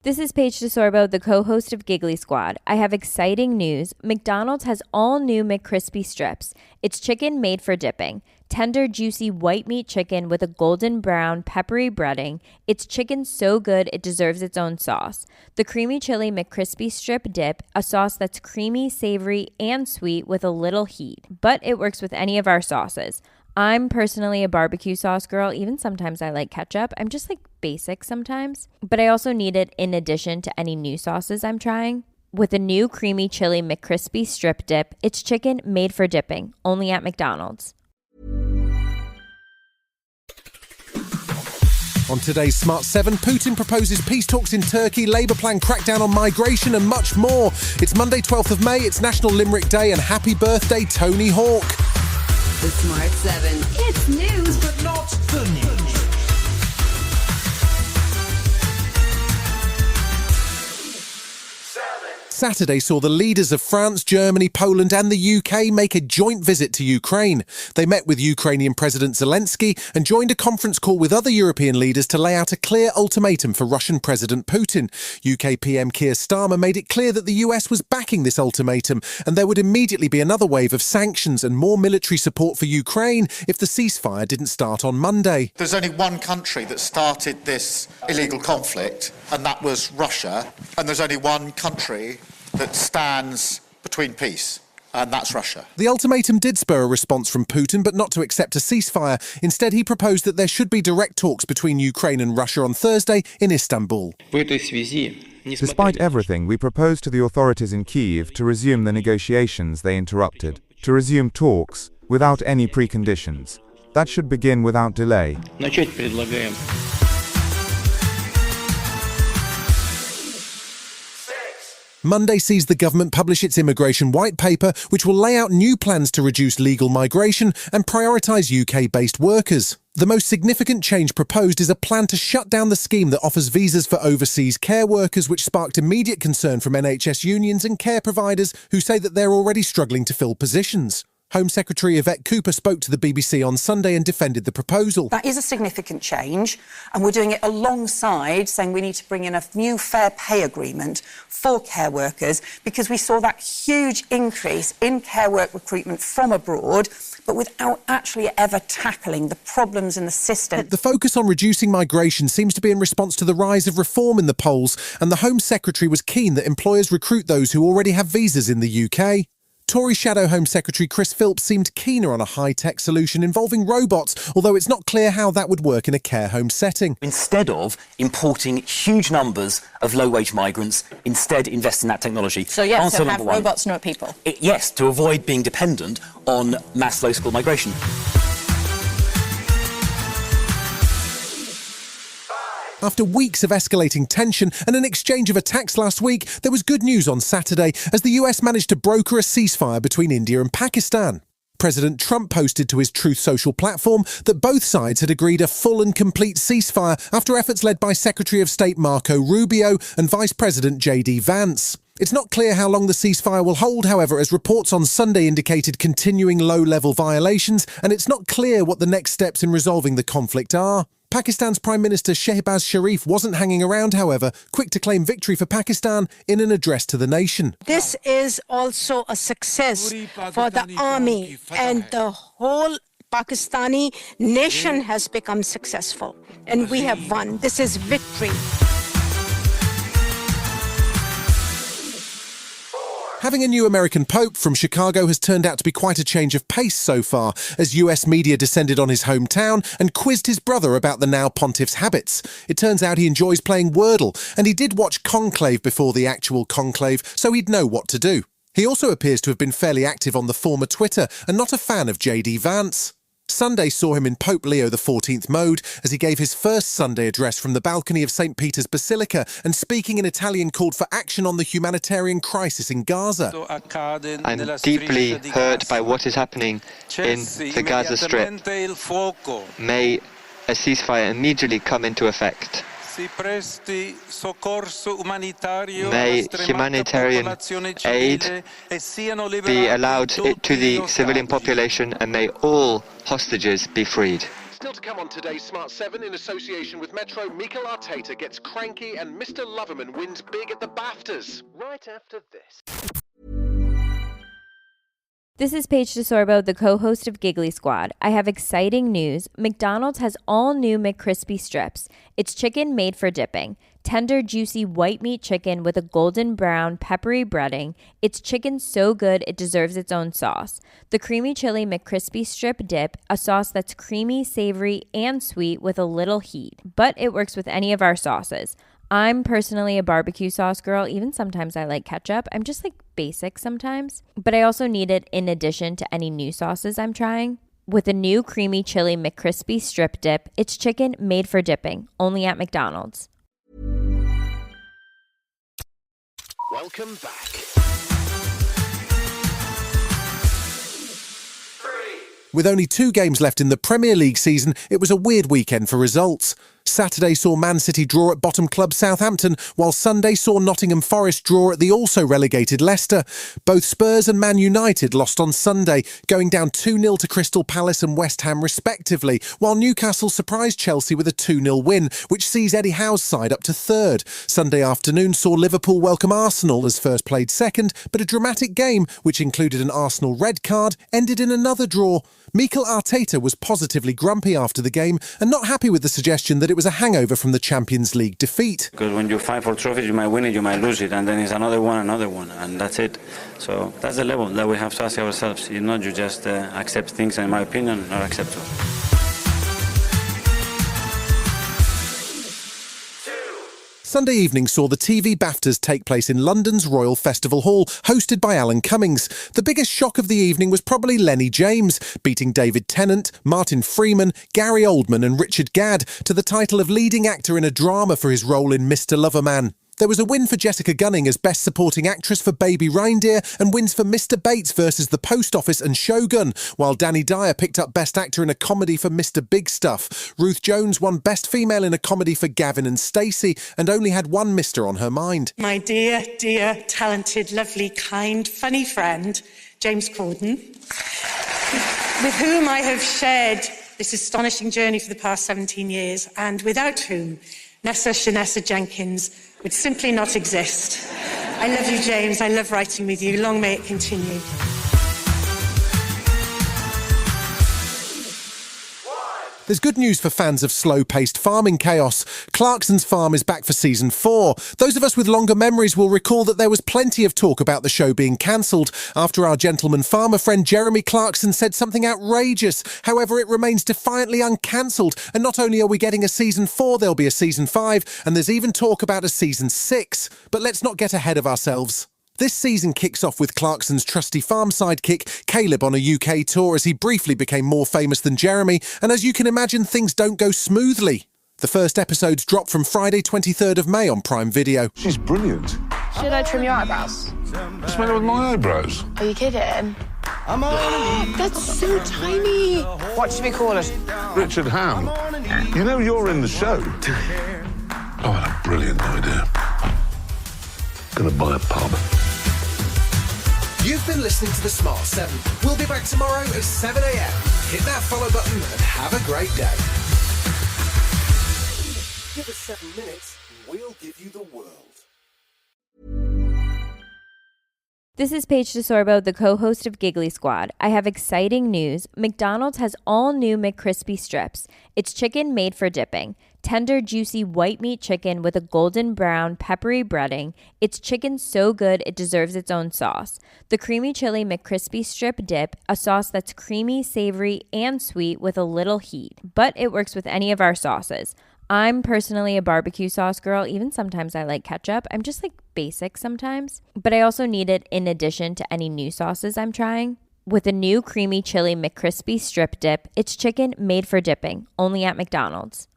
This is Paige DeSorbo, the co-host of Giggly Squad. I have exciting news. McDonald's has all new McCrispy strips. It's chicken made for dipping. Tender, juicy white meat chicken with a golden brown, peppery breading. It's chicken so good it deserves its own sauce. The creamy chili McCrispy strip dip, a sauce that's creamy, savory, and sweet with a little heat. But it works with any of our sauces. I'm personally a barbecue sauce girl. Even sometimes I like ketchup. I'm just like basic sometimes. But I also need it in addition to any new sauces I'm trying. With a new creamy chili McCrispy strip dip, it's chicken made for dipping, only at McDonald's. On today's Smart 7, Putin proposes peace talks in Turkey, Labour plan crackdown on migration and much more. It's Monday 12th of May, it's National Limerick Day, and happy birthday Tony Hawk. The Smart 7. It's news, but not the news. Saturday saw the leaders of France, Germany, Poland and the UK make a joint visit to Ukraine. They met with Ukrainian President Zelensky and joined a conference call with other European leaders to lay out a clear ultimatum for Russian President Putin. UK PM Keir Starmer made it clear that the US was backing this ultimatum and there would immediately be another wave of sanctions and more military support for Ukraine if the ceasefire didn't start on Monday. There's only one country that started this illegal conflict, and that was Russia. And there's only one country that stands between peace, and that's Russia. The ultimatum did spur a response from Putin, but not to accept a ceasefire. Instead, he proposed that there should be direct talks between Ukraine and Russia on Thursday in Istanbul. Despite everything, we proposed to the authorities in Kyiv to resume the negotiations they interrupted, to resume talks without any preconditions. That should begin without delay. Monday sees the government publish its immigration white paper, which will lay out new plans to reduce legal migration and prioritise UK-based workers. The most significant change proposed is a plan to shut down the scheme that offers visas for overseas care workers, which sparked immediate concern from NHS unions and care providers who say that they're already struggling to fill positions. Home Secretary Yvette Cooper spoke to the BBC on Sunday and defended the proposal. That is a significant change, and we're doing it alongside saying we need to bring in a new fair pay agreement for care workers, because we saw that huge increase in care work recruitment from abroad, but without actually ever tackling the problems in the system. The focus on reducing migration seems to be in response to the rise of reform in the polls, and the Home Secretary was keen that employers recruit those who already have visas in the UK. Tory Shadow Home Secretary Chris Philps seemed keener on a high-tech solution involving robots, although it's not clear how that would work in a care home setting. Instead of importing huge numbers of low-wage migrants, instead invest in that technology. So yes, so have robots, not people. Yes, to avoid being dependent on mass low-skill migration. After weeks of escalating tension and an exchange of attacks last week, there was good news on Saturday as the US managed to broker a ceasefire between India and Pakistan. President Trump posted to his Truth Social platform that both sides had agreed a full and complete ceasefire after efforts led by Secretary of State Marco Rubio and Vice President J.D. Vance. It's not clear how long the ceasefire will hold, however, as reports on Sunday indicated continuing low-level violations, and it's not clear what the next steps in resolving the conflict are. Pakistan's Prime Minister Shehbaz Sharif wasn't hanging around, however, quick to claim victory for Pakistan in an address to the nation. This is also a success for the army, and the whole Pakistani nation has become successful, and we have won. This is victory. Having a new American Pope from Chicago has turned out to be quite a change of pace so far, as US media descended on his hometown and quizzed his brother about the now pontiff's habits. It turns out he enjoys playing Wordle, and he did watch Conclave before the actual conclave, so he'd know what to do. He also appears to have been fairly active on the former Twitter and not a fan of J.D. Vance. Sunday saw him in Pope Leo XIV mode as he gave his first Sunday address from the balcony of St. Peter's Basilica and speaking in Italian called for action on the humanitarian crisis in Gaza. I'm deeply hurt by what is happening in the Gaza Strip. May a ceasefire immediately come into effect. May humanitarian aid be allowed to the civilian population, and may all hostages be freed. Still to come on today's Smart 7, in association with Metro, Mikel Arteta gets cranky and Mr. Loverman wins big at the BAFTAs. Right after this. This is Paige DeSorbo, the co-host of Giggly Squad. I have exciting news. McDonald's has all new McCrispy strips. It's chicken made for dipping. Tender, juicy white meat chicken with a golden brown, peppery breading. It's chicken so good it deserves its own sauce. The creamy chili McCrispy strip dip, a sauce that's creamy, savory, and sweet with a little heat. But it works with any of our sauces. I'm personally a barbecue sauce girl. Even sometimes I like ketchup. I'm just like basic sometimes. But I also need it in addition to any new sauces I'm trying. With a new creamy chili McCrispy strip dip, it's chicken made for dipping, only at McDonald's. Welcome back. With only 2 games left in the Premier League season, it was a weird weekend for results. Saturday saw Man City draw at bottom club Southampton, while Sunday saw Nottingham Forest draw at the also relegated Leicester. Both Spurs and Man United lost on Sunday, going down 2-0 to Crystal Palace and West Ham respectively, while Newcastle surprised Chelsea with a 2-0 win, which sees Eddie Howe's side up to third. Sunday afternoon saw Liverpool welcome Arsenal as first played second, but a dramatic game, which included an Arsenal red card, ended in another draw. Mikel Arteta was positively grumpy after the game and not happy with the suggestion that it was a hangover from the Champions League defeat. Because when you fight for trophies, you might win it, you might lose it, and then it's another one, and that's it. So that's the level that we have to ask ourselves. You know, you just accept things, and in my opinion, not accept them. Sunday evening saw the TV BAFTAs take place in London's Royal Festival Hall, hosted by Alan Cummings. The biggest shock of the evening was probably Lenny James, beating David Tennant, Martin Freeman, Gary Oldman and Richard Gadd to the title of leading actor in a drama for his role in Mr. Loverman. There was a win for Jessica Gunning as Best Supporting Actress for Baby Reindeer and wins for Mr. Bates versus The Post Office and Shogun, while Danny Dyer picked up Best Actor in a Comedy for Mr. Big Stuff. Ruth Jones won Best Female in a Comedy for Gavin and Stacey and only had one Mr. on her mind. My dear, dear, talented, lovely, kind, funny friend, James Corden, with whom I have shared this astonishing journey for the past 17 years, and without whom Nessa Shanessa Jenkins would simply not exist. I love you, James. I love writing with you. Long may it continue. There's good news for fans of slow-paced farming chaos. Clarkson's Farm is back for season 4. Those of us with longer memories will recall that there was plenty of talk about the show being cancelled after our gentleman farmer friend Jeremy Clarkson said something outrageous. However, it remains defiantly uncancelled, and not only are we getting a season 4, there'll be a season 5, and there's even talk about a season 6. But let's not get ahead of ourselves. This season kicks off with Clarkson's trusty farm sidekick, Caleb, on a UK tour as he briefly became more famous than Jeremy, and as you can imagine, things don't go smoothly. The first episodes drop from Friday 23rd of May on Prime Video. She's brilliant. Should I trim your eyebrows? What's the matter with my eyebrows? Are you kidding? That's so tiny. What should we call it? Richard Ham. You know you're in the show. Oh, what a brilliant idea. Gonna buy a pub. You've been listening to The Smart 7. We'll be back tomorrow at 7 a.m. Hit that follow button and have a great day. Give us 7 minutes and we'll give you the world. This is Paige DeSorbo, the co-host of Giggly Squad. I have exciting news. McDonald's has all new McCrispy strips. It's chicken made for dipping. Tender, juicy white meat chicken with a golden brown, peppery breading. It's chicken so good it deserves its own sauce. The creamy chili McCrispy strip dip, a sauce that's creamy, savory, and sweet with a little heat. But it works with any of our sauces. I'm personally a barbecue sauce girl. Even sometimes I like ketchup. I'm just like basic sometimes. But I also need it in addition to any new sauces I'm trying. With a new creamy chili McCrispy strip dip, it's chicken made for dipping, only at McDonald's.